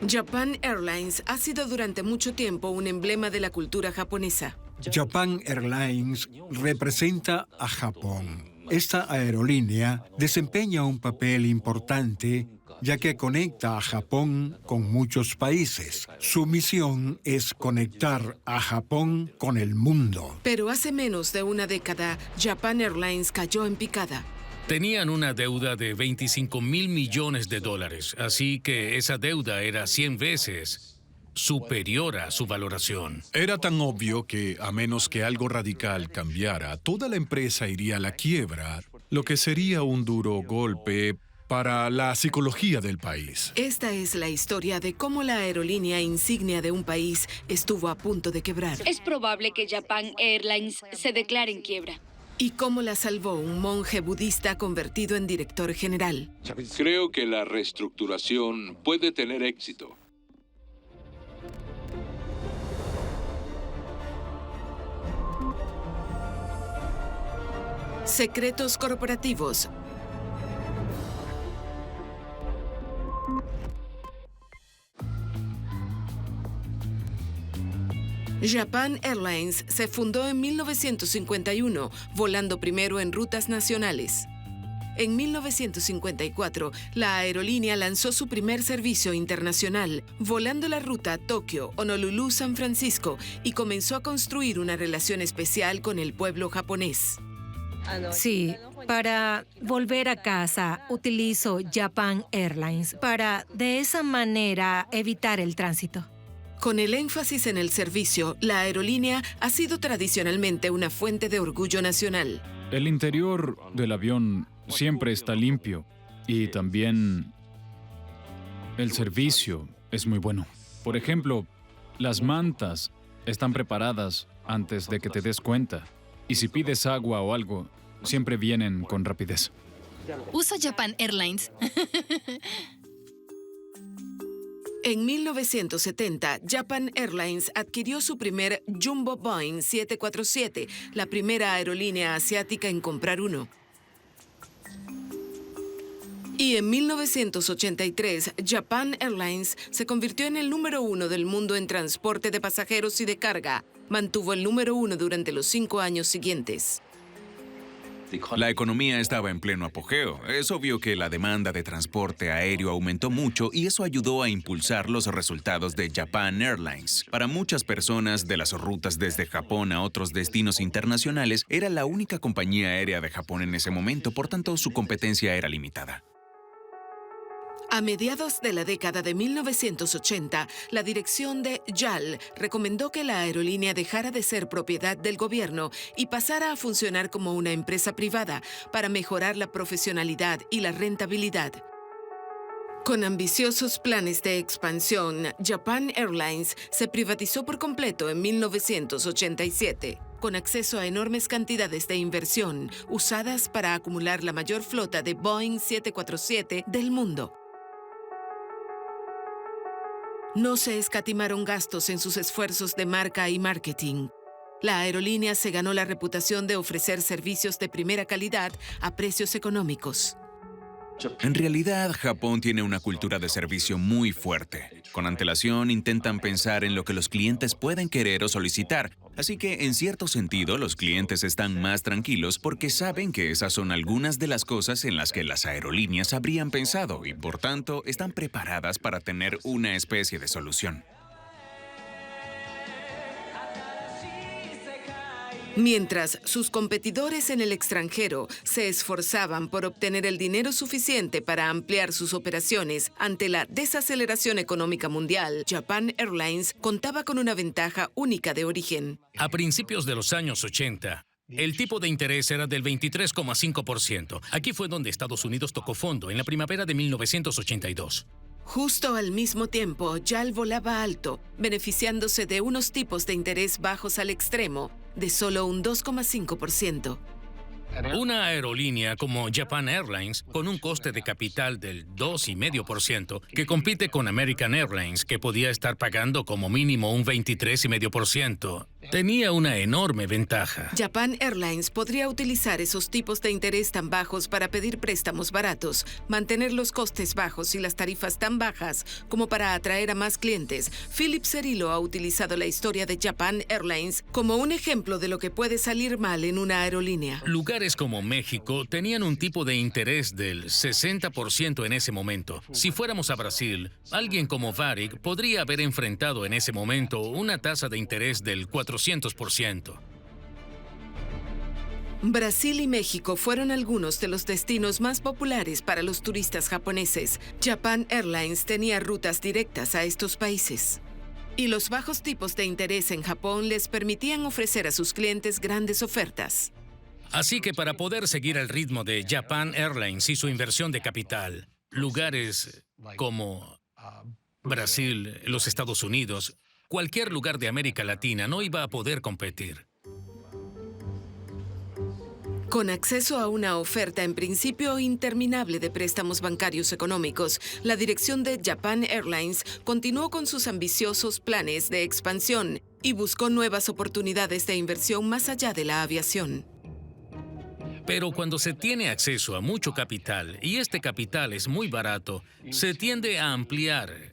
Japan Airlines ha sido durante mucho tiempo un emblema de la cultura japonesa. Japan Airlines representa a Japón. Esta aerolínea desempeña un papel importante ya que conecta a Japón con muchos países. Su misión es conectar a Japón con el mundo. Pero hace menos de una década, Japan Airlines cayó en picada. Tenían una deuda de 25.000 millones de dólares, así que esa deuda era 100 veces superior a su valoración. Era tan obvio que, a menos que algo radical cambiara, toda la empresa iría a la quiebra, lo que sería un duro golpe para la psicología del país. Esta es la historia de cómo la aerolínea insignia de un país estuvo a punto de quebrar. Es probable que Japan Airlines se declare en quiebra. Y cómo la salvó un monje budista convertido en director general. Creo que la reestructuración puede tener éxito. Secretos corporativos. Japan Airlines se fundó en 1951, volando primero en rutas nacionales. En 1954, la aerolínea lanzó su primer servicio internacional, volando la ruta Tokio-Honolulu-San Francisco, y comenzó a construir una relación especial con el pueblo japonés. Sí, para volver a casa utilizo Japan Airlines para de esa manera evitar el tránsito. Con el énfasis en el servicio, la aerolínea ha sido tradicionalmente una fuente de orgullo nacional. El interior del avión siempre está limpio y también el servicio es muy bueno. Por ejemplo, las mantas están preparadas antes de que te des cuenta. Y si pides agua o algo, siempre vienen con rapidez. Uso Japan Airlines. En 1970, Japan Airlines adquirió su primer Jumbo Boeing 747, la primera aerolínea asiática en comprar uno. Y en 1983, Japan Airlines se convirtió en el número 1 del mundo en transporte de pasajeros y de carga. Mantuvo el número 1 durante los 5 años siguientes. La economía estaba en pleno apogeo. Es obvio que la demanda de transporte aéreo aumentó mucho y eso ayudó a impulsar los resultados de Japan Airlines. Para muchas personas de las rutas desde Japón a otros destinos internacionales, era la única compañía aérea de Japón en ese momento, por tanto su competencia era limitada. A mediados de la década de 1980, la dirección de JAL recomendó que la aerolínea dejara de ser propiedad del gobierno y pasara a funcionar como una empresa privada para mejorar la profesionalidad y la rentabilidad. Con ambiciosos planes de expansión, Japan Airlines se privatizó por completo en 1987, con acceso a enormes cantidades de inversión usadas para acumular la mayor flota de Boeing 747 del mundo. No se escatimaron gastos en sus esfuerzos de marca y marketing. La aerolínea se ganó la reputación de ofrecer servicios de primera calidad a precios económicos. En realidad, Japón tiene una cultura de servicio muy fuerte. Con antelación intentan pensar en lo que los clientes pueden querer o solicitar. Así que, en cierto sentido, los clientes están más tranquilos porque saben que esas son algunas de las cosas en las que las aerolíneas habrían pensado y, por tanto, están preparadas para tener una especie de solución. Mientras sus competidores en el extranjero se esforzaban por obtener el dinero suficiente para ampliar sus operaciones ante la desaceleración económica mundial, Japan Airlines contaba con una ventaja única de origen. A principios de los años 80, el tipo de interés era del 23,5%. Aquí fue donde Estados Unidos tocó fondo, en la primavera de 1982. Justo al mismo tiempo, JAL volaba alto, beneficiándose de unos tipos de interés bajos al extremo, de solo un 2,5%. Una aerolínea como Japan Airlines, con un coste de capital del 2,5%, que compite con American Airlines, que podía estar pagando como mínimo un 23,5%, tenía una enorme ventaja. Japan Airlines podría utilizar esos tipos de interés tan bajos para pedir préstamos baratos, mantener los costes bajos y las tarifas tan bajas como para atraer a más clientes. Philip Cerillo ha utilizado la historia de Japan Airlines como un ejemplo de lo que puede salir mal en una aerolínea. Lugares como México tenían un tipo de interés del 60% en ese momento. Si fuéramos a Brasil, alguien como Varig podría haber enfrentado en ese momento una tasa de interés del 400%. Brasil y México fueron algunos de los destinos más populares para los turistas japoneses. Japan Airlines tenía rutas directas a estos países. Y los bajos tipos de interés en Japón les permitían ofrecer a sus clientes grandes ofertas. Así que para poder seguir el ritmo de Japan Airlines y su inversión de capital, lugares como Brasil, los Estados Unidos, cualquier lugar de América Latina no iba a poder competir. Con acceso a una oferta en principio interminable de préstamos bancarios económicos, la dirección de Japan Airlines continuó con sus ambiciosos planes de expansión y buscó nuevas oportunidades de inversión más allá de la aviación. Pero cuando se tiene acceso a mucho capital, y este capital es muy barato, se tiende a ampliar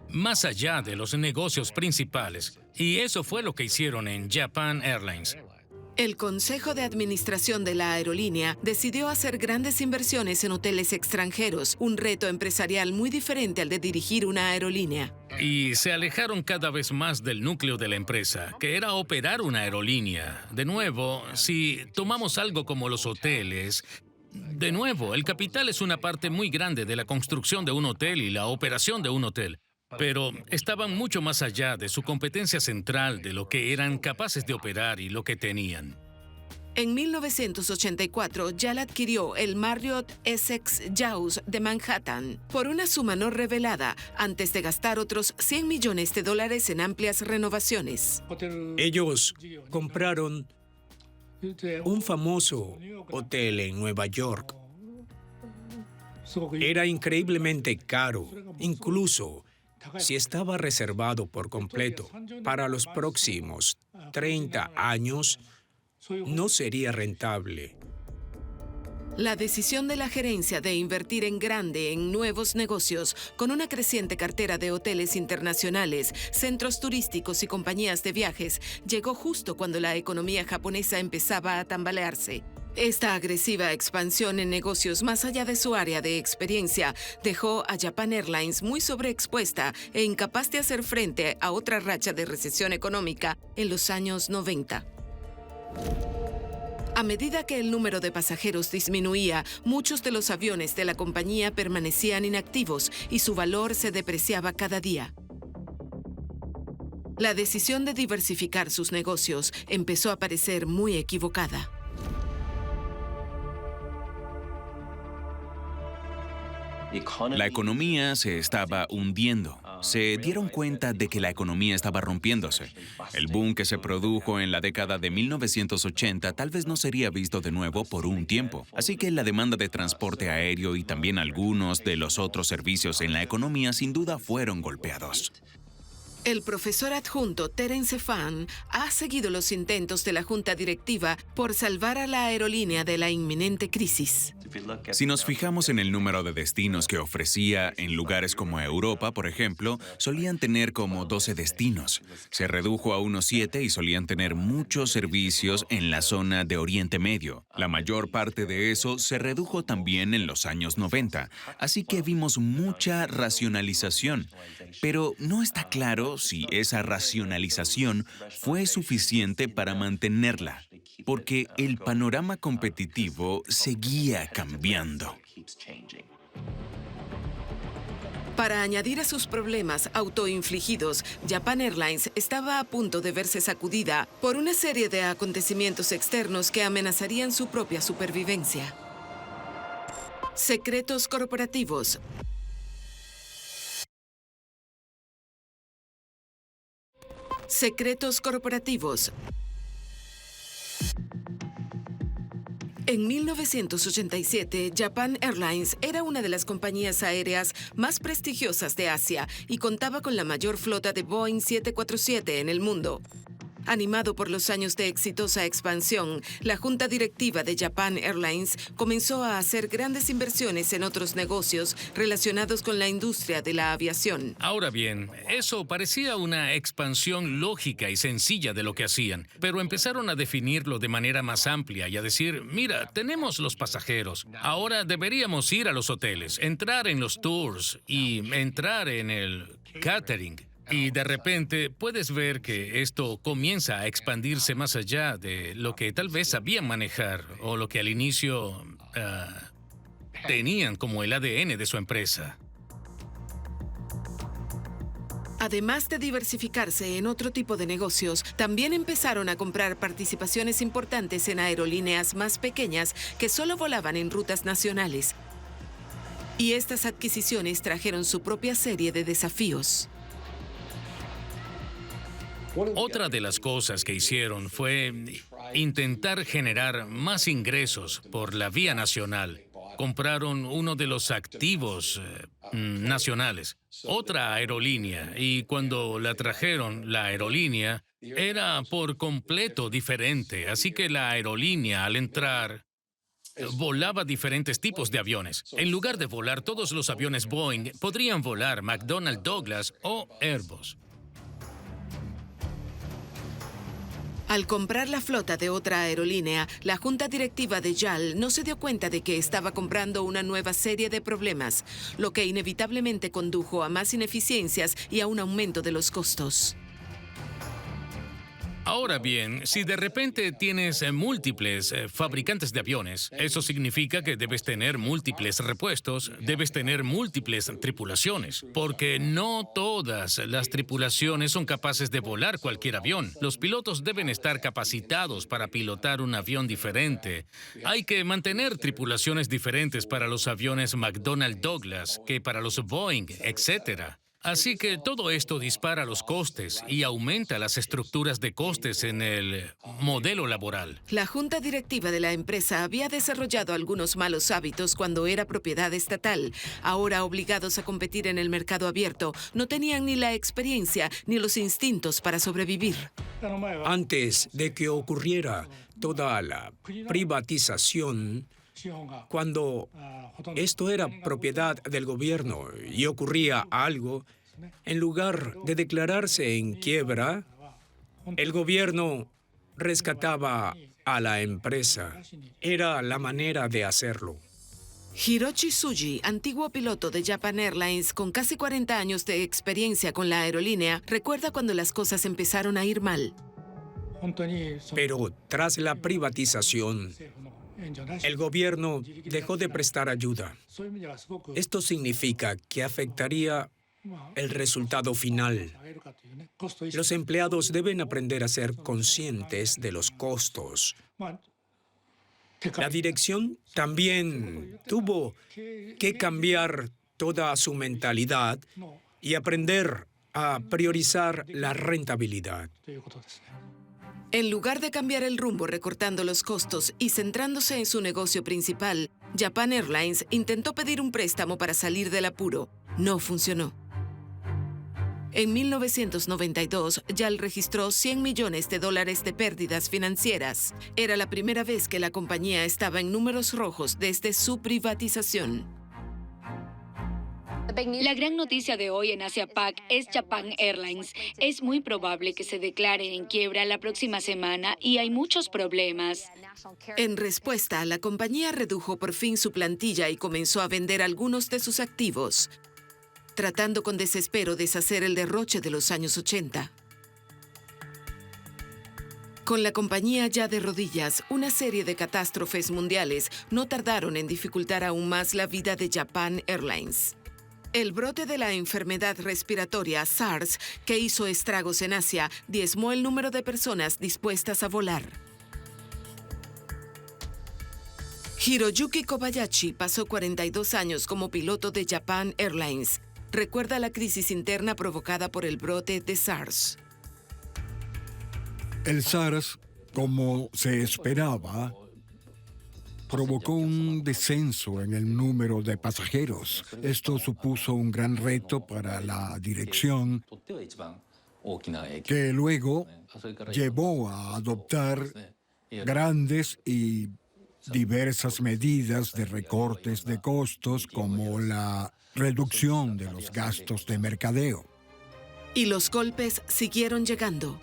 más allá de los negocios principales. Y eso fue lo que hicieron en Japan Airlines. El Consejo de Administración de la aerolínea decidió hacer grandes inversiones en hoteles extranjeros, un reto empresarial muy diferente al de dirigir una aerolínea. Y se alejaron cada vez más del núcleo de la empresa, que era operar una aerolínea. De nuevo, si tomamos algo como los hoteles, de nuevo, el capital es una parte muy grande de la construcción de un hotel y la operación de un hotel. Pero estaban mucho más allá de su competencia central, de lo que eran capaces de operar y lo que tenían. En 1984, JAL adquirió el Marriott Essex Jaws de Manhattan por una suma no revelada, antes de gastar otros $100 millones en amplias renovaciones. Ellos compraron un famoso hotel en Nueva York. Era increíblemente caro, incluso si estaba reservado por completo para los próximos 30 años, no sería rentable. La decisión de la gerencia de invertir en grande en nuevos negocios, con una creciente cartera de hoteles internacionales, centros turísticos y compañías de viajes, llegó justo cuando la economía japonesa empezaba a tambalearse. Esta agresiva expansión en negocios más allá de su área de experiencia dejó a Japan Airlines muy sobreexpuesta e incapaz de hacer frente a otra racha de recesión económica en los años 90. A medida que el número de pasajeros disminuía, muchos de los aviones de la compañía permanecían inactivos y su valor se depreciaba cada día. La decisión de diversificar sus negocios empezó a parecer muy equivocada. La economía se estaba hundiendo. Se dieron cuenta de que la economía estaba rompiéndose. El boom que se produjo en la década de 1980 tal vez no sería visto de nuevo por un tiempo. Así que la demanda de transporte aéreo y también algunos de los otros servicios en la economía sin duda fueron golpeados. El profesor adjunto Terence Fan ha seguido los intentos de la junta directiva por salvar a la aerolínea de la inminente crisis. Si nos fijamos en el número de destinos que ofrecía en lugares como Europa, por ejemplo, solían tener como 12 destinos. Se redujo a unos 7 y solían tener muchos servicios en la zona de Oriente Medio. La mayor parte de eso se redujo también en los años 90. Así que vimos mucha racionalización. Pero no está claro si esa racionalización fue suficiente para mantenerla, porque el panorama competitivo seguía cambiando. Para añadir a sus problemas autoinfligidos, Japan Airlines estaba a punto de verse sacudida por una serie de acontecimientos externos que amenazarían su propia supervivencia. Secretos corporativos. Secretos corporativos. En 1987, Japan Airlines era una de las compañías aéreas más prestigiosas de Asia y contaba con la mayor flota de Boeing 747 en el mundo. Animado por los años de exitosa expansión, la junta directiva de Japan Airlines comenzó a hacer grandes inversiones en otros negocios relacionados con la industria de la aviación. Ahora bien, eso parecía una expansión lógica y sencilla de lo que hacían, pero empezaron a definirlo de manera más amplia y a decir, mira, tenemos los pasajeros, ahora deberíamos ir a los hoteles, entrar en los tours y entrar en el catering. Y de repente puedes ver que esto comienza a expandirse más allá de lo que tal vez sabían manejar o lo que al inicio tenían como el ADN de su empresa. Además de diversificarse en otro tipo de negocios, también empezaron a comprar participaciones importantes en aerolíneas más pequeñas que solo volaban en rutas nacionales. Y estas adquisiciones trajeron su propia serie de desafíos. Otra de las cosas que hicieron fue intentar generar más ingresos por la vía nacional. Compraron uno de los activos nacionales, otra aerolínea, y cuando la trajeron, la aerolínea era por completo diferente. Así que la aerolínea, al entrar, volaba diferentes tipos de aviones. En lugar de volar todos los aviones Boeing, podrían volar McDonnell Douglas o Airbus. Al comprar la flota de otra aerolínea, la junta directiva de JAL no se dio cuenta de que estaba comprando una nueva serie de problemas, lo que inevitablemente condujo a más ineficiencias y a un aumento de los costos. Ahora bien, si de repente tienes múltiples fabricantes de aviones, eso significa que debes tener múltiples repuestos, debes tener múltiples tripulaciones, porque no todas las tripulaciones son capaces de volar cualquier avión. Los pilotos deben estar capacitados para pilotar un avión diferente. Hay que mantener tripulaciones diferentes para los aviones McDonnell Douglas que para los Boeing, etc. Así que todo esto dispara los costes y aumenta las estructuras de costes en el modelo laboral. La junta directiva de la empresa había desarrollado algunos malos hábitos cuando era propiedad estatal. Ahora, obligados a competir en el mercado abierto, no tenían ni la experiencia ni los instintos para sobrevivir. Antes de que ocurriera toda la privatización, cuando esto era propiedad del gobierno y ocurría algo, en lugar de declararse en quiebra, el gobierno rescataba a la empresa. Era la manera de hacerlo. Hiroshi Tsuji, antiguo piloto de Japan Airlines con casi 40 años de experiencia con la aerolínea, recuerda cuando las cosas empezaron a ir mal. Pero tras la privatización, el gobierno dejó de prestar ayuda. Esto significa que afectaría el resultado final. Los empleados deben aprender a ser conscientes de los costos. La dirección también tuvo que cambiar toda su mentalidad y aprender a priorizar la rentabilidad. En lugar de cambiar el rumbo recortando los costos y centrándose en su negocio principal, Japan Airlines intentó pedir un préstamo para salir del apuro. No funcionó. En 1992, JAL registró $100 millones de pérdidas financieras. Era la primera vez que la compañía estaba en números rojos desde su privatización. La gran noticia de hoy en Asia Pac es Japan Airlines. Es muy probable que se declare en quiebra la próxima semana y hay muchos problemas. En respuesta, la compañía redujo por fin su plantilla y comenzó a vender algunos de sus activos, tratando con desespero deshacer el derroche de los años 80. Con la compañía ya de rodillas, una serie de catástrofes mundiales no tardaron en dificultar aún más la vida de Japan Airlines. El brote de la enfermedad respiratoria SARS, que hizo estragos en Asia, diezmó el número de personas dispuestas a volar. Hiroyuki Kobayashi pasó 42 años como piloto de Japan Airlines. Recuerda la crisis interna provocada por el brote de SARS. El SARS, como se esperaba, provocó un descenso en el número de pasajeros. Esto supuso un gran reto para la dirección que luego llevó a adoptar grandes y diversas medidas de recortes de costos, como la reducción de los gastos de mercadeo. Y los golpes siguieron llegando.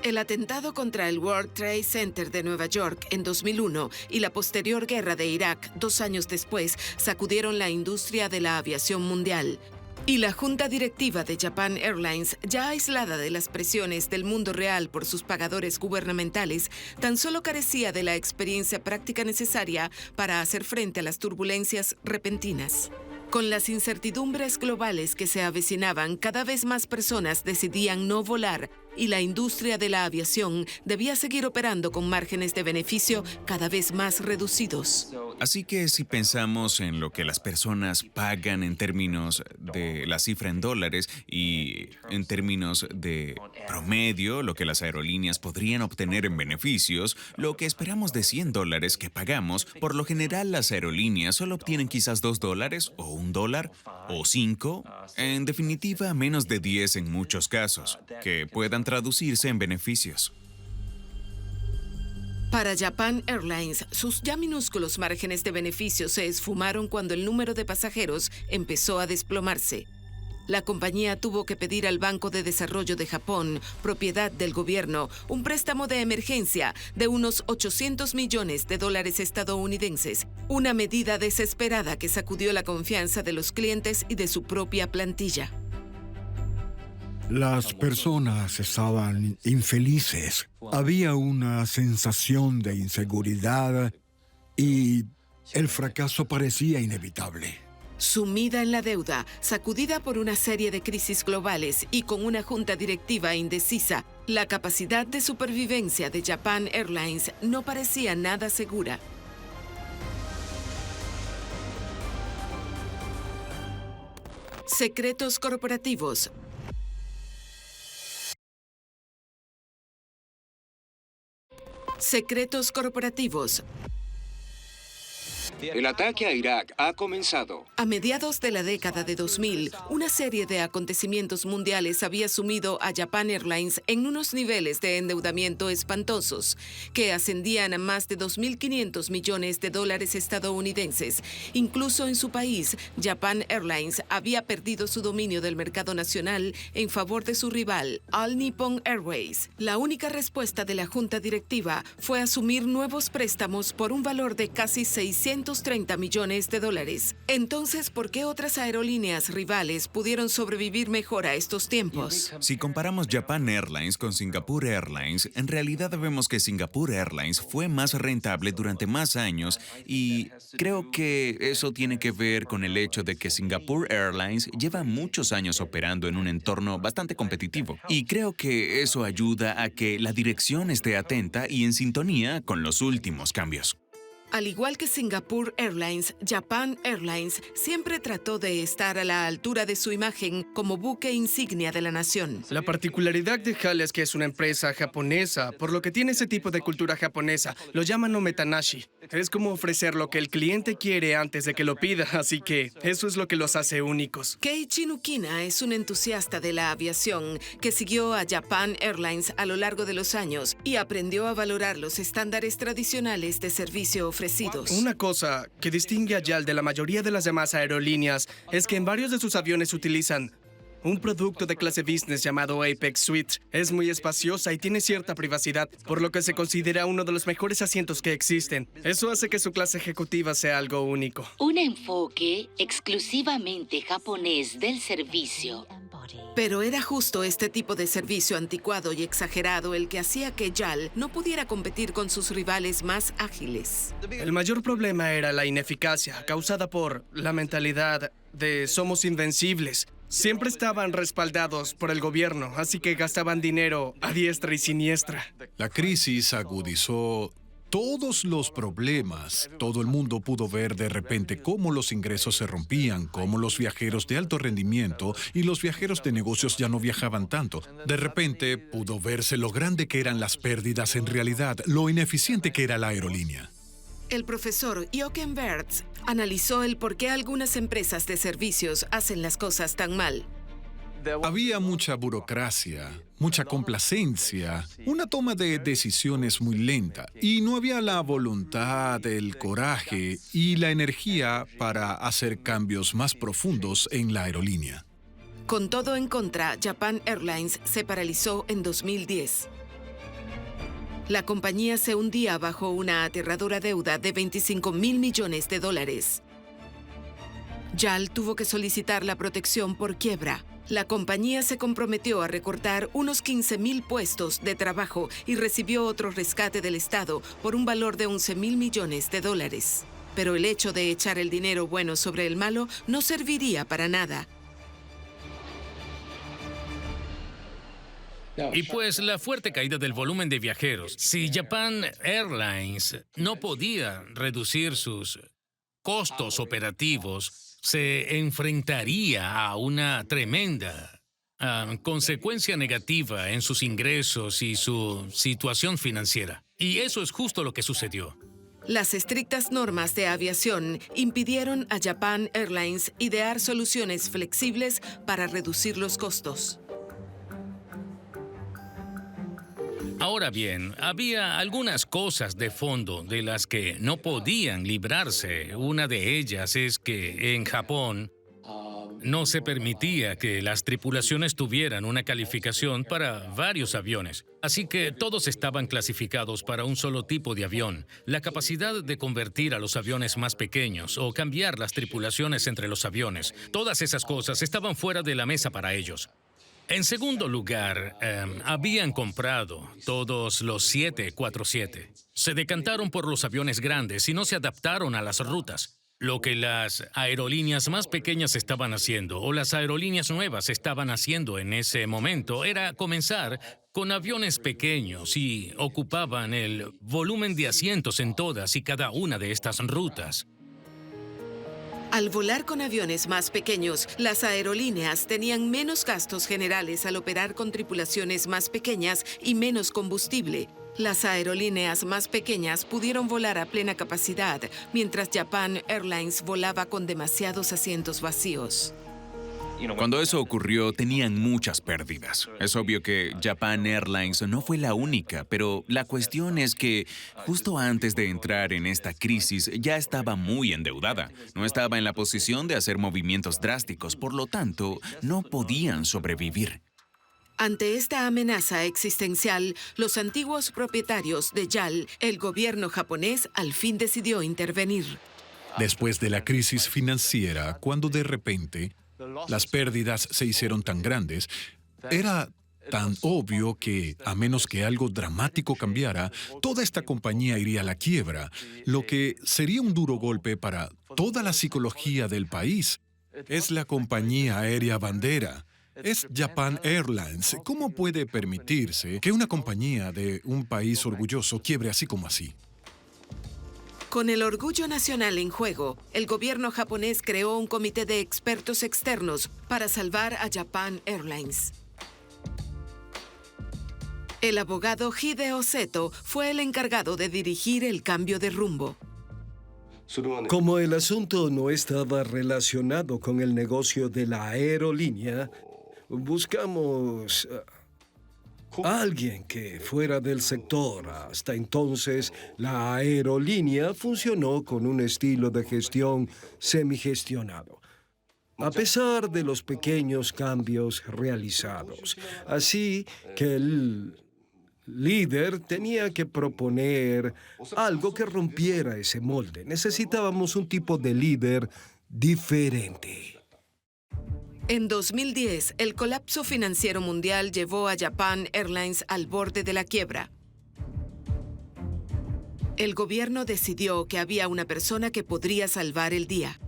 El atentado contra el World Trade Center de Nueva York en 2001 y la posterior guerra de Irak 2 años después sacudieron la industria de la aviación mundial. Y la junta directiva de Japan Airlines, ya aislada de las presiones del mundo real por sus pagadores gubernamentales, tan solo carecía de la experiencia práctica necesaria para hacer frente a las turbulencias repentinas. Con las incertidumbres globales que se avecinaban, cada vez más personas decidían no volar y la industria de la aviación debía seguir operando con márgenes de beneficio cada vez más reducidos. Así que si pensamos en lo que las personas pagan en términos de la cifra en dólares y en términos de promedio, lo que las aerolíneas podrían obtener en beneficios, lo que esperamos de $100 que pagamos, por lo general las aerolíneas solo obtienen quizás $2 o $1 o 5, en definitiva menos de 10 en muchos casos, que puedan traducirse en beneficios. Para Japan Airlines, sus ya minúsculos márgenes de beneficio se esfumaron cuando el número de pasajeros empezó a desplomarse. La compañía tuvo que pedir al Banco de Desarrollo de Japón, propiedad del gobierno, un préstamo de emergencia de unos $800 millones estadounidenses, una medida desesperada que sacudió la confianza de los clientes y de su propia plantilla. Las personas estaban infelices. Había una sensación de inseguridad y el fracaso parecía inevitable. Sumida en la deuda, sacudida por una serie de crisis globales y con una junta directiva indecisa, la capacidad de supervivencia de Japan Airlines no parecía nada segura. Secretos corporativos. Secretos corporativos. El ataque a Irak ha comenzado. A mediados de la década de 2000, una serie de acontecimientos mundiales había sumido a Japan Airlines en unos niveles de endeudamiento espantosos, que ascendían a más de $2.500 millones estadounidenses. Incluso en su país, Japan Airlines había perdido su dominio del mercado nacional en favor de su rival, All Nippon Airways. La única respuesta de la junta directiva fue asumir nuevos préstamos por un valor de casi $630 millones. Entonces, ¿por qué otras aerolíneas rivales pudieron sobrevivir mejor a estos tiempos? Si comparamos Japan Airlines con Singapore Airlines, en realidad vemos que Singapore Airlines fue más rentable durante más años y creo que eso tiene que ver con el hecho de que Singapore Airlines lleva muchos años operando en un entorno bastante competitivo. Y creo que eso ayuda a que la dirección esté atenta y en sintonía con los últimos cambios. Al igual que Singapore Airlines, Japan Airlines siempre trató de estar a la altura de su imagen como buque insignia de la nación. La particularidad de HAL es que es una empresa japonesa, por lo que tiene ese tipo de cultura japonesa. Lo llaman ometanashi. Es como ofrecer lo que el cliente quiere antes de que lo pida, así que eso es lo que los hace únicos. Keiichi Nukina es un entusiasta de la aviación que siguió a Japan Airlines a lo largo de los años y aprendió a valorar los estándares tradicionales de servicio ofrecidos. Una cosa que distingue a JAL de la mayoría de las demás aerolíneas es que en varios de sus aviones utilizan un producto de clase business llamado Apex Suite. Es muy espaciosa y tiene cierta privacidad, por lo que se considera uno de los mejores asientos que existen. Eso hace que su clase ejecutiva sea algo único. Un enfoque exclusivamente japonés del servicio. Pero era justo este tipo de servicio anticuado y exagerado el que hacía que JAL no pudiera competir con sus rivales más ágiles. El mayor problema era la ineficacia, causada por la mentalidad de somos invencibles. Siempre estaban respaldados por el gobierno, así que gastaban dinero a diestra y siniestra. La crisis agudizó todos los problemas. Todo el mundo pudo ver de repente cómo los ingresos se rompían, cómo los viajeros de alto rendimiento y los viajeros de negocios ya no viajaban tanto. De repente pudo verse lo grande que eran las pérdidas en realidad, lo ineficiente que era la aerolínea. El profesor Jochen Wertz analizó el por qué algunas empresas de servicios hacen las cosas tan mal. Había mucha burocracia, mucha complacencia, una toma de decisiones muy lenta y no había la voluntad, el coraje y la energía para hacer cambios más profundos en la aerolínea. Con todo en contra, Japan Airlines se paralizó en 2010. La compañía se hundía bajo una aterradora deuda de $25.000 millones. JAL tuvo que solicitar la protección por quiebra. La compañía se comprometió a recortar unos 15.000 puestos de trabajo y recibió otro rescate del Estado por un valor de $11.000 millones. Pero el hecho de echar el dinero bueno sobre el malo no serviría para nada. Y pues la fuerte caída del volumen de viajeros. Si Japan Airlines no podía reducir sus costos operativos, se enfrentaría a una tremenda consecuencia negativa en sus ingresos y su situación financiera. Y eso es justo lo que sucedió. Las estrictas normas de aviación impidieron a Japan Airlines idear soluciones flexibles para reducir los costos. Ahora bien, había algunas cosas de fondo de las que no podían librarse. Una de ellas es que en Japón no se permitía que las tripulaciones tuvieran una calificación para varios aviones. Así que todos estaban clasificados para un solo tipo de avión. La capacidad de convertir a los aviones más pequeños o cambiar las tripulaciones entre los aviones, todas esas cosas estaban fuera de la mesa para ellos. En segundo lugar, habían comprado todos los 747. Se decantaron por los aviones grandes y no se adaptaron a las rutas. Lo que las aerolíneas más pequeñas estaban haciendo, o las aerolíneas nuevas estaban haciendo en ese momento, era comenzar con aviones pequeños y ocupaban el volumen de asientos en todas y cada una de estas rutas. Al volar con aviones más pequeños, las aerolíneas tenían menos gastos generales al operar con tripulaciones más pequeñas y menos combustible. Las aerolíneas más pequeñas pudieron volar a plena capacidad, mientras Japan Airlines volaba con demasiados asientos vacíos. Cuando eso ocurrió, tenían muchas pérdidas. Es obvio que Japan Airlines no fue la única, pero la cuestión es que justo antes de entrar en esta crisis ya estaba muy endeudada. No estaba en la posición de hacer movimientos drásticos, por lo tanto, no podían sobrevivir. Ante esta amenaza existencial, los antiguos propietarios de JAL, el gobierno japonés, al fin decidió intervenir. Después de la crisis financiera, cuando de repente las pérdidas se hicieron tan grandes, era tan obvio que, a menos que algo dramático cambiara, toda esta compañía iría a la quiebra, lo que sería un duro golpe para toda la psicología del país. Es la compañía aérea bandera. Es Japan Airlines. ¿Cómo puede permitirse que una compañía de un país orgulloso quiebre así como así? Con el orgullo nacional en juego, el gobierno japonés creó un comité de expertos externos para salvar a Japan Airlines. El abogado Hideo Seto fue el encargado de dirigir el cambio de rumbo. Como el asunto no estaba relacionado con el negocio de la aerolínea, buscamos a alguien que fuera del sector. Hasta entonces, la aerolínea funcionó con un estilo de gestión semigestionado, a pesar de los pequeños cambios realizados. Así que el líder tenía que proponer algo que rompiera ese molde. Necesitábamos un tipo de líder diferente. En 2010, el colapso financiero mundial llevó a Japan Airlines al borde de la quiebra. El gobierno decidió que había una persona que podría salvar el día.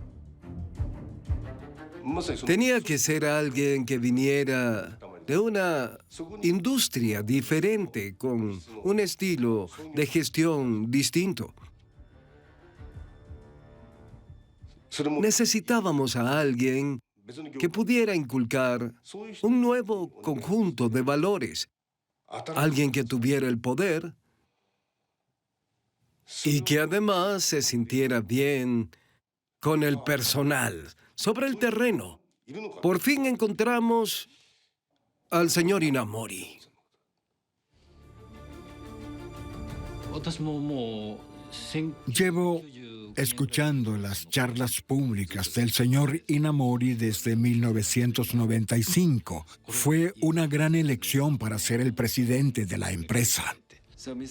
Tenía que ser alguien que viniera de una industria diferente, con un estilo de gestión distinto. Necesitábamos a alguien que pudiera inculcar un nuevo conjunto de valores. Alguien que tuviera el poder y que además se sintiera bien con el personal sobre el terreno. Por fin encontramos Al señor Inamori. Llevo escuchando las charlas públicas del señor Inamori desde 1995. Fue una gran elección para ser el presidente de la empresa.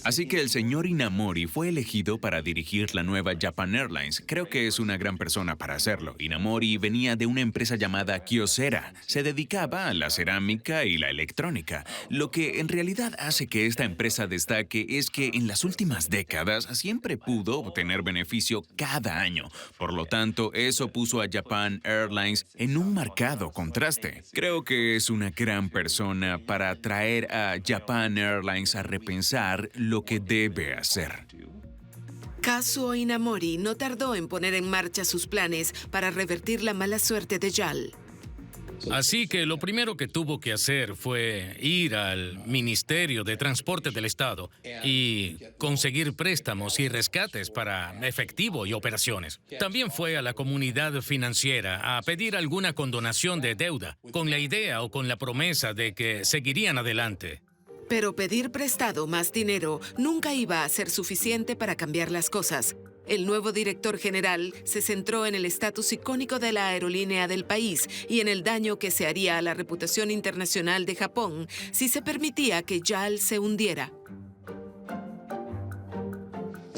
Así que el señor Inamori fue elegido para dirigir la nueva Japan Airlines. Creo que es una gran persona para hacerlo. Inamori venía de una empresa llamada Kyocera. Se dedicaba a la cerámica y la electrónica. Lo que en realidad hace que esta empresa destaque es que en las últimas décadas siempre pudo obtener beneficio cada año. Por lo tanto, eso puso a Japan Airlines en un marcado contraste. Creo que es una gran persona para traer a Japan Airlines a repensar lo que debe hacer. Kazuo Inamori no tardó en poner en marcha sus planes para revertir la mala suerte de JAL. Así que lo primero que tuvo que hacer fue ir al Ministerio de Transporte del Estado y conseguir préstamos y rescates para efectivo y operaciones. También fue a la comunidad financiera a pedir alguna condonación de deuda, con la idea o con la promesa de que seguirían adelante. Pero pedir prestado más dinero nunca iba a ser suficiente para cambiar las cosas. El nuevo director general se centró en el estatus icónico de la aerolínea del país y en el daño que se haría a la reputación internacional de Japón si se permitía que JAL se hundiera.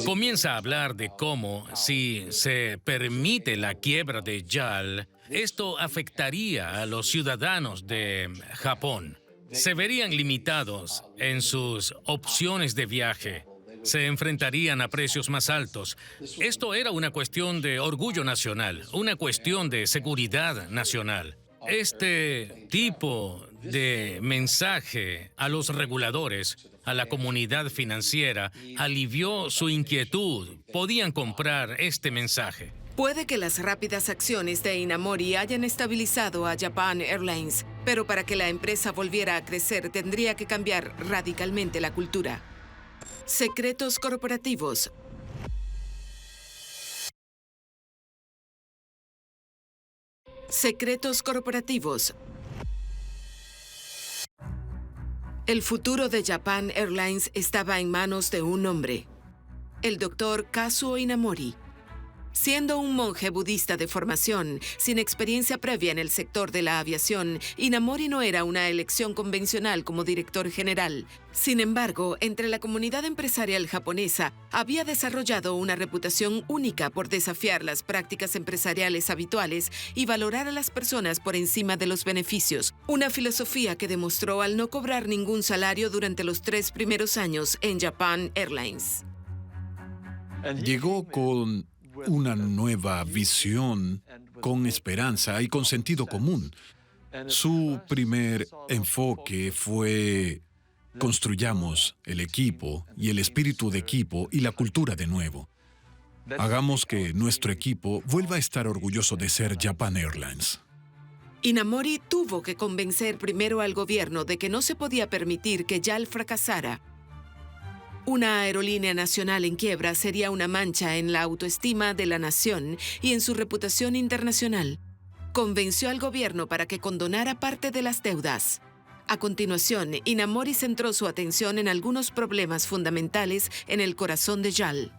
Comienza a hablar de cómo, si se permite la quiebra de JAL, esto afectaría a los ciudadanos de Japón. Se verían limitados en sus opciones de viaje. Se enfrentarían a precios más altos. Esto era una cuestión de orgullo nacional, una cuestión de seguridad nacional. Este tipo de mensaje a los reguladores, a la comunidad financiera, alivió su inquietud. Podían comprar este mensaje. Puede que las rápidas acciones de Inamori hayan estabilizado a Japan Airlines, pero para que la empresa volviera a crecer tendría que cambiar radicalmente la cultura. Secretos corporativos. Secretos corporativos. El futuro de Japan Airlines estaba en manos de un hombre, el Dr. Kazuo Inamori. Siendo un monje budista de formación, sin experiencia previa en el sector de la aviación, Inamori no era una elección convencional como director general. Sin embargo, entre la comunidad empresarial japonesa, había desarrollado una reputación única por desafiar las prácticas empresariales habituales y valorar a las personas por encima de los beneficios, una filosofía que demostró al no cobrar ningún salario durante los 3 primeros años en Japan Airlines. Llegó con una nueva visión, con esperanza y con sentido común. Su primer enfoque fue: construyamos el equipo y el espíritu de equipo y la cultura de nuevo. Hagamos que nuestro equipo vuelva a estar orgulloso de ser Japan Airlines. Inamori tuvo que convencer primero al gobierno de que no se podía permitir que JAL fracasara. Una aerolínea nacional en quiebra sería una mancha en la autoestima de la nación y en su reputación internacional. Convenció al gobierno para que condonara parte de las deudas. A continuación, Inamori centró su atención en algunos problemas fundamentales en el corazón de JAL.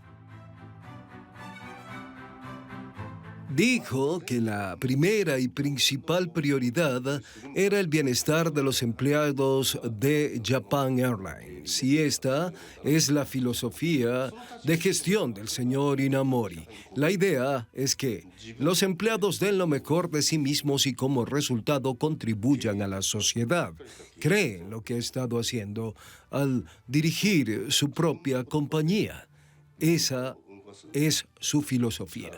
Dijo que la primera y principal prioridad era el bienestar de los empleados de Japan Airlines. Y esta es la filosofía de gestión del señor Inamori. La idea es que los empleados den lo mejor de sí mismos y como resultado contribuyan a la sociedad. Cree en lo que ha estado haciendo al dirigir su propia compañía. Esa es su filosofía.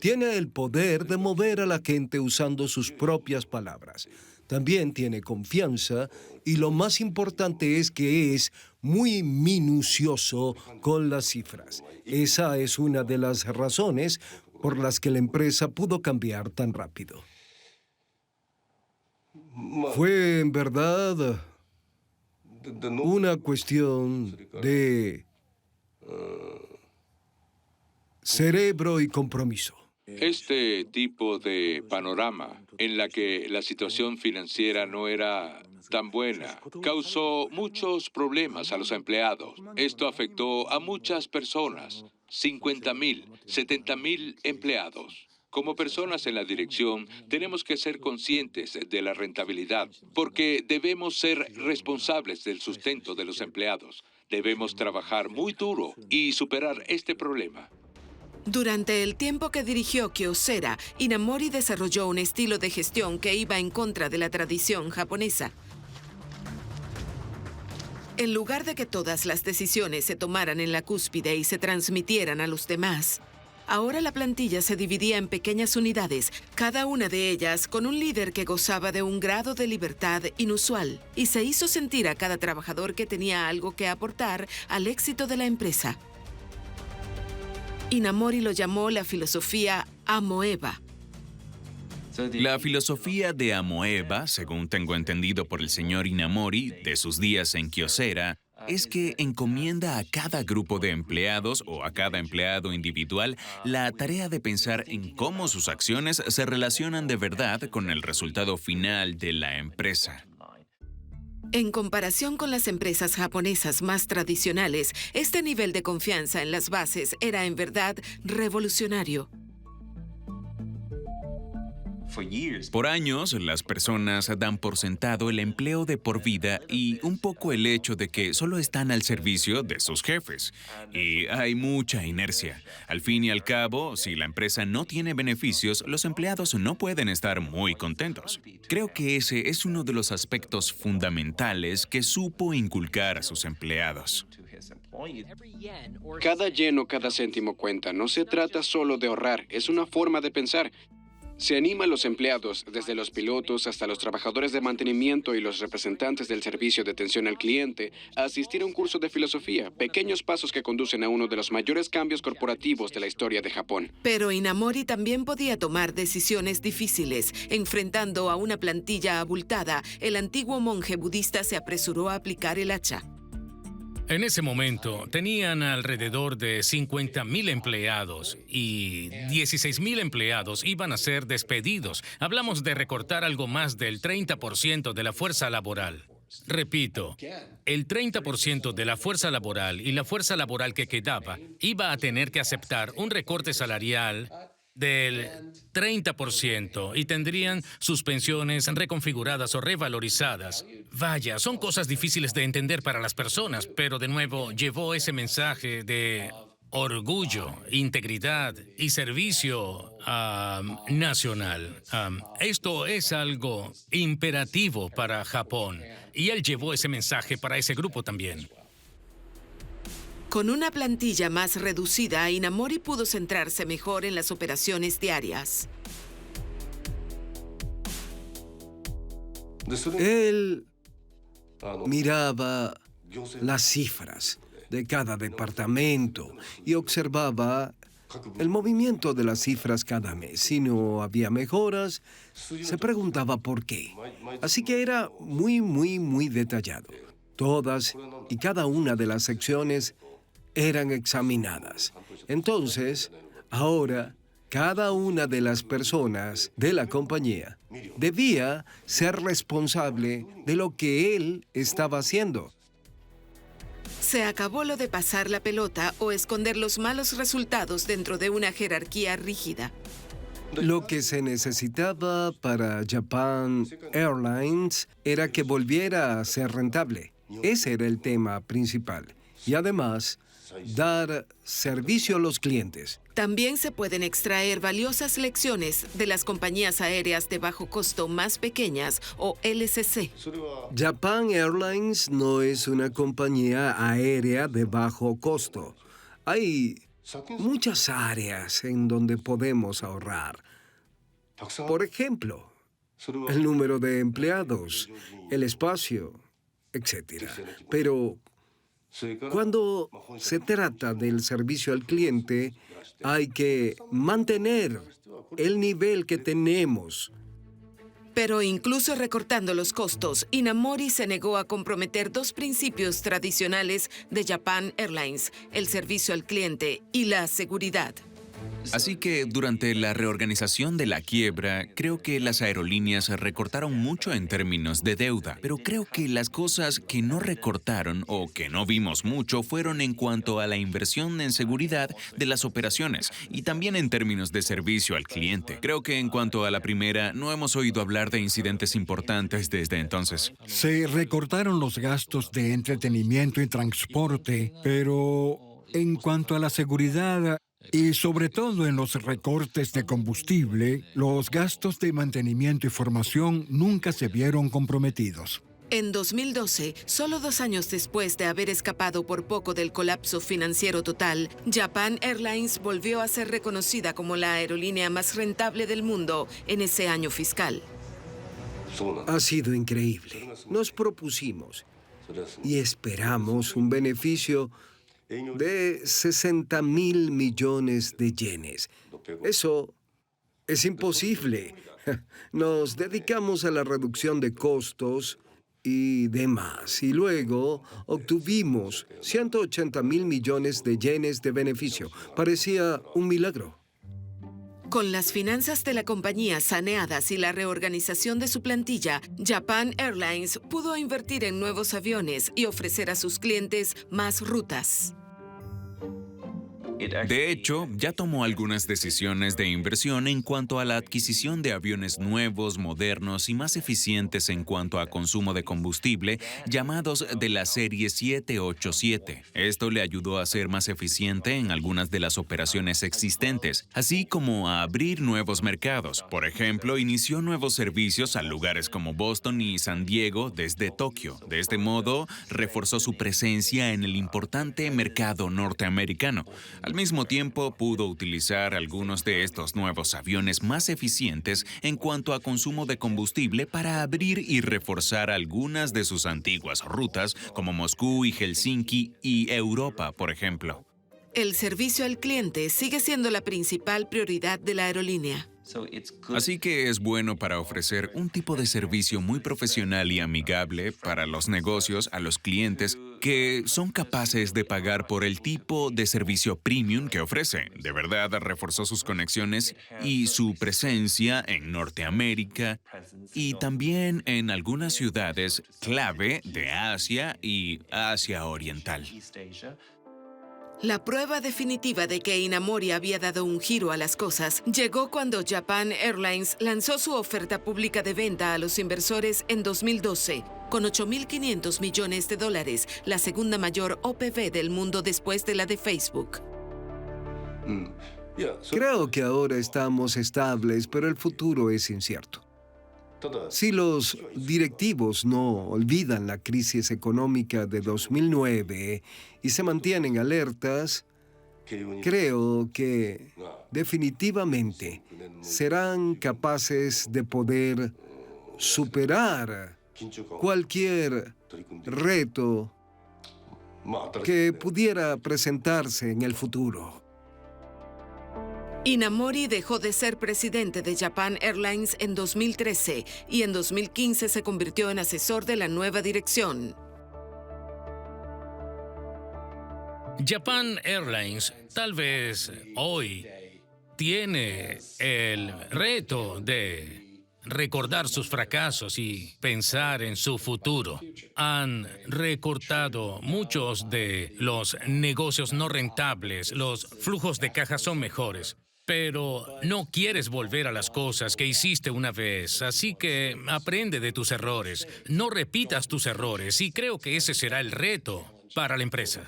Tiene el poder de mover a la gente usando sus propias palabras. También tiene confianza y lo más importante es que es muy minucioso con las cifras. Esa es una de las razones por las que la empresa pudo cambiar tan rápido. Fue en verdad una cuestión de cerebro y compromiso. Este tipo de panorama en la que la situación financiera no era tan buena causó muchos problemas a los empleados. Esto afectó a muchas personas, 50,000, 70,000 empleados. Como personas en la dirección, tenemos que ser conscientes de la rentabilidad, porque debemos ser responsables del sustento de los empleados. Debemos trabajar muy duro y superar este problema. Durante el tiempo que dirigió Kyocera, Inamori desarrolló un estilo de gestión que iba en contra de la tradición japonesa. En lugar de que todas las decisiones se tomaran en la cúspide y se transmitieran a los demás, ahora la plantilla se dividía en pequeñas unidades, cada una de ellas con un líder que gozaba de un grado de libertad inusual, y se hizo sentir a cada trabajador que tenía algo que aportar al éxito de la empresa. Inamori lo llamó la filosofía Amoeba. La filosofía de Amoeba, según tengo entendido por el señor Inamori de sus días en Kyocera, es que encomienda a cada grupo de empleados o a cada empleado individual la tarea de pensar en cómo sus acciones se relacionan de verdad con el resultado final de la empresa. En comparación con las empresas japonesas más tradicionales, este nivel de confianza en las bases era en verdad revolucionario. Por años, las personas dan por sentado el empleo de por vida y un poco el hecho de que solo están al servicio de sus jefes. Y hay mucha inercia. Al fin y al cabo, si la empresa no tiene beneficios, los empleados no pueden estar muy contentos. Creo que ese es uno de los aspectos fundamentales que supo inculcar a sus empleados. Cada yen o cada céntimo cuenta. No se trata solo de ahorrar, es una forma de pensar. Se anima a los empleados, desde los pilotos hasta los trabajadores de mantenimiento y los representantes del servicio de atención al cliente, a asistir a un curso de filosofía, pequeños pasos que conducen a uno de los mayores cambios corporativos de la historia de Japón. Pero Inamori también podía tomar decisiones difíciles. Enfrentando a una plantilla abultada, el antiguo monje budista se apresuró a aplicar el hacha. En ese momento tenían alrededor de 50,000 empleados y 16,000 empleados iban a ser despedidos. Hablamos de recortar algo más del 30% de la fuerza laboral. Repito, el 30% de la fuerza laboral y la fuerza laboral que quedaba iba a tener que aceptar un recorte salarial del 30% y tendrían sus pensiones reconfiguradas o revalorizadas. Vaya, son cosas difíciles de entender para las personas, pero de nuevo llevó ese mensaje de orgullo, integridad y servicio nacional. Esto es algo imperativo para Japón y él llevó ese mensaje para ese grupo también. Con una plantilla más reducida, Inamori pudo centrarse mejor en las operaciones diarias. Él miraba las cifras de cada departamento y observaba el movimiento de las cifras cada mes. Si no había mejoras, se preguntaba por qué. Así que era muy detallado. Todas y cada una de las secciones eran examinadas. Entonces, ahora, cada una de las personas de la compañía debía ser responsable de lo que él estaba haciendo. Se acabó lo de pasar la pelota o esconder los malos resultados dentro de una jerarquía rígida. Lo que se necesitaba para Japan Airlines era que volviera a ser rentable. Ese era el tema principal. Y además, dar servicio a los clientes. También se pueden extraer valiosas lecciones de las compañías aéreas de bajo costo más pequeñas o LCC. Japan Airlines no es una compañía aérea de bajo costo. Hay muchas áreas en donde podemos ahorrar. Por ejemplo, el número de empleados, el espacio, etc. Pero cuando se trata del servicio al cliente, hay que mantener el nivel que tenemos. Pero incluso recortando los costos, Inamori se negó a comprometer dos principios tradicionales de Japan Airlines, el servicio al cliente y la seguridad. Así que durante la reorganización de la quiebra, creo que las aerolíneas recortaron mucho en términos de deuda, pero creo que las cosas que no recortaron o que no vimos mucho fueron en cuanto a la inversión en seguridad de las operaciones y también en términos de servicio al cliente. Creo que en cuanto a la primera, no hemos oído hablar de incidentes importantes desde entonces. Se recortaron los gastos de entretenimiento y transporte, pero en cuanto a la seguridad y sobre todo en los recortes de combustible, los gastos de mantenimiento y formación nunca se vieron comprometidos. En 2012, solo 2 años después de haber escapado por poco del colapso financiero total, Japan Airlines volvió a ser reconocida como la aerolínea más rentable del mundo en ese año fiscal. Ha sido increíble. Nos propusimos y esperamos un beneficio de 60.000 millones de yenes. Eso es imposible. Nos dedicamos a la reducción de costos y demás. Y luego obtuvimos 180.000 millones de yenes de beneficio. Parecía un milagro. Con las finanzas de la compañía saneadas y la reorganización de su plantilla, Japan Airlines pudo invertir en nuevos aviones y ofrecer a sus clientes más rutas. De hecho, ya tomó algunas decisiones de inversión en cuanto a la adquisición de aviones nuevos, modernos y más eficientes en cuanto a consumo de combustible, llamados de la serie 787. Esto le ayudó a ser más eficiente en algunas de las operaciones existentes, así como a abrir nuevos mercados. Por ejemplo, inició nuevos servicios a lugares como Boston y San Diego desde Tokio. De este modo, reforzó su presencia en el importante mercado norteamericano. Al mismo tiempo, pudo utilizar algunos de estos nuevos aviones más eficientes en cuanto a consumo de combustible para abrir y reforzar algunas de sus antiguas rutas, como Moscú y Helsinki y Europa, por ejemplo. El servicio al cliente sigue siendo la principal prioridad de la aerolínea. Así que es bueno para ofrecer un tipo de servicio muy profesional y amigable para los negocios a los clientes que son capaces de pagar por el tipo de servicio premium que ofrece. De verdad, reforzó sus conexiones y su presencia en Norteamérica y también en algunas ciudades clave de Asia y Asia Oriental. La prueba definitiva de que Inamori había dado un giro a las cosas llegó cuando Japan Airlines lanzó su oferta pública de venta a los inversores en 2012, con $8.500 millones, la segunda mayor OPV del mundo después de la de Facebook. Creo que ahora estamos estables, pero el futuro es incierto. Si los directivos no olvidan la crisis económica de 2009 y se mantienen alertas, creo que definitivamente serán capaces de poder superar cualquier reto que pudiera presentarse en el futuro. Inamori dejó de ser presidente de Japan Airlines en 2013 y en 2015 se convirtió en asesor de la nueva dirección. Japan Airlines tal vez hoy tiene el reto de recordar sus fracasos y pensar en su futuro. Han recortado muchos de los negocios no rentables, los flujos de caja son mejores. Pero no quieres volver a las cosas que hiciste una vez, así que aprende de tus errores. No repitas tus errores y creo que ese será el reto para la empresa.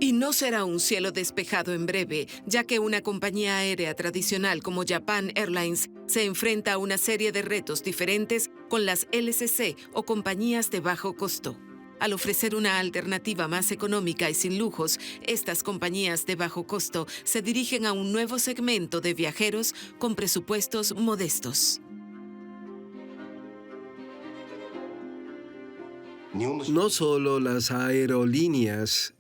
Y no será un cielo despejado en breve, ya que una compañía aérea tradicional como Japan Airlines se enfrenta a una serie de retos diferentes con las LCC o compañías de bajo costo. Al ofrecer una alternativa más económica y sin lujos, estas compañías de bajo costo se dirigen a un nuevo segmento de viajeros con presupuestos modestos. No solo las aerolíneas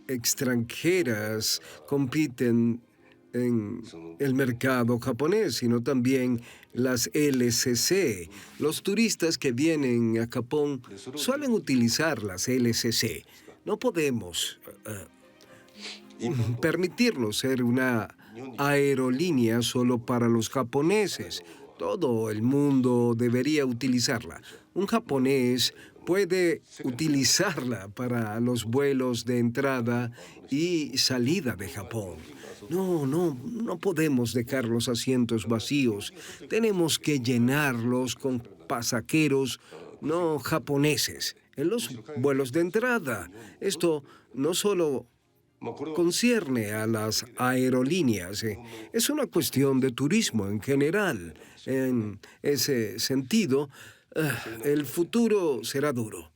extranjeras compiten en el mercado japonés, sino también las LCC. Los turistas que vienen a Japón suelen utilizar las LCC. No podemos permitirlo ser una aerolínea solo para los japoneses. Todo el mundo debería utilizarla. Un japonés puede utilizarla para los vuelos de entrada y salida de Japón. No podemos dejar los asientos vacíos. Tenemos que llenarlos con pasajeros no japoneses en los vuelos de entrada. Esto no solo concierne a las aerolíneas, es una cuestión de turismo en general. En ese sentido, el futuro será duro.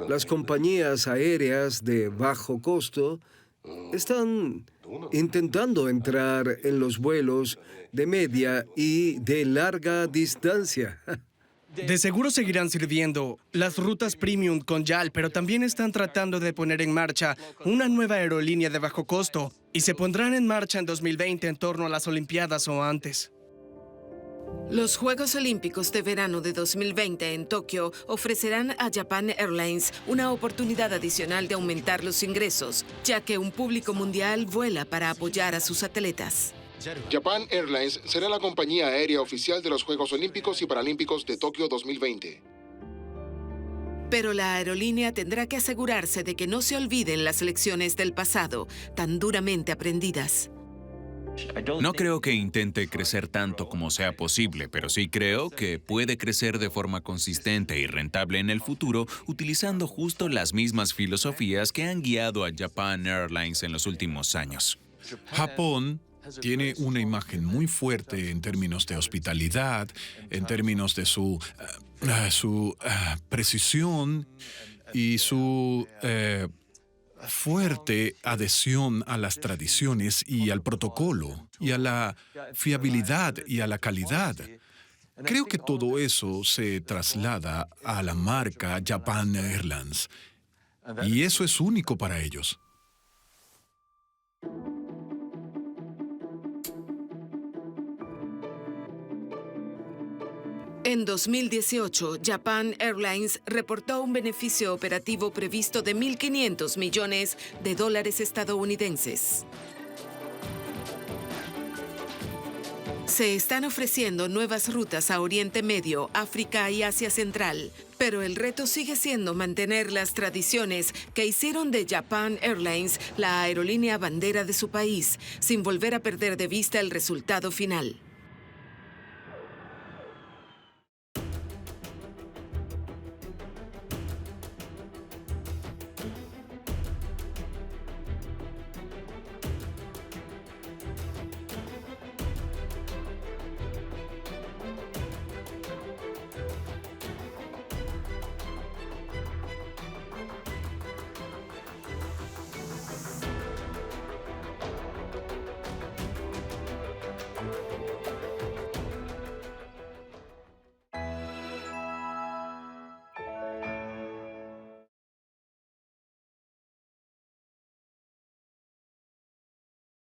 Las compañías aéreas de bajo costo están intentando entrar en los vuelos de media y de larga distancia. De seguro seguirán sirviendo las rutas premium con YAL, pero también están tratando de poner en marcha una nueva aerolínea de bajo costo y se pondrán en marcha en 2020 en torno a las Olimpiadas o antes. Los Juegos Olímpicos de Verano de 2020 en Tokio ofrecerán a Japan Airlines una oportunidad adicional de aumentar los ingresos, ya que un público mundial vuela para apoyar a sus atletas. Japan Airlines será la compañía aérea oficial de los Juegos Olímpicos y Paralímpicos de Tokio 2020. Pero la aerolínea tendrá que asegurarse de que no se olviden las lecciones del pasado, tan duramente aprendidas. No creo que intente crecer tanto como sea posible, pero sí creo que puede crecer de forma consistente y rentable en el futuro utilizando justo las mismas filosofías que han guiado a Japan Airlines en los últimos años. Japón tiene una imagen muy fuerte en términos de hospitalidad, en términos de su precisión y su fuerte adhesión a las tradiciones y al protocolo, y a la fiabilidad y a la calidad. Creo que todo eso se traslada a la marca Japan Airlines, y eso es único para ellos. En 2018, Japan Airlines reportó un beneficio operativo previsto de $1.500 millones estadounidenses. Se están ofreciendo nuevas rutas a Oriente Medio, África y Asia Central, pero el reto sigue siendo mantener las tradiciones que hicieron de Japan Airlines la aerolínea bandera de su país, sin volver a perder de vista el resultado final.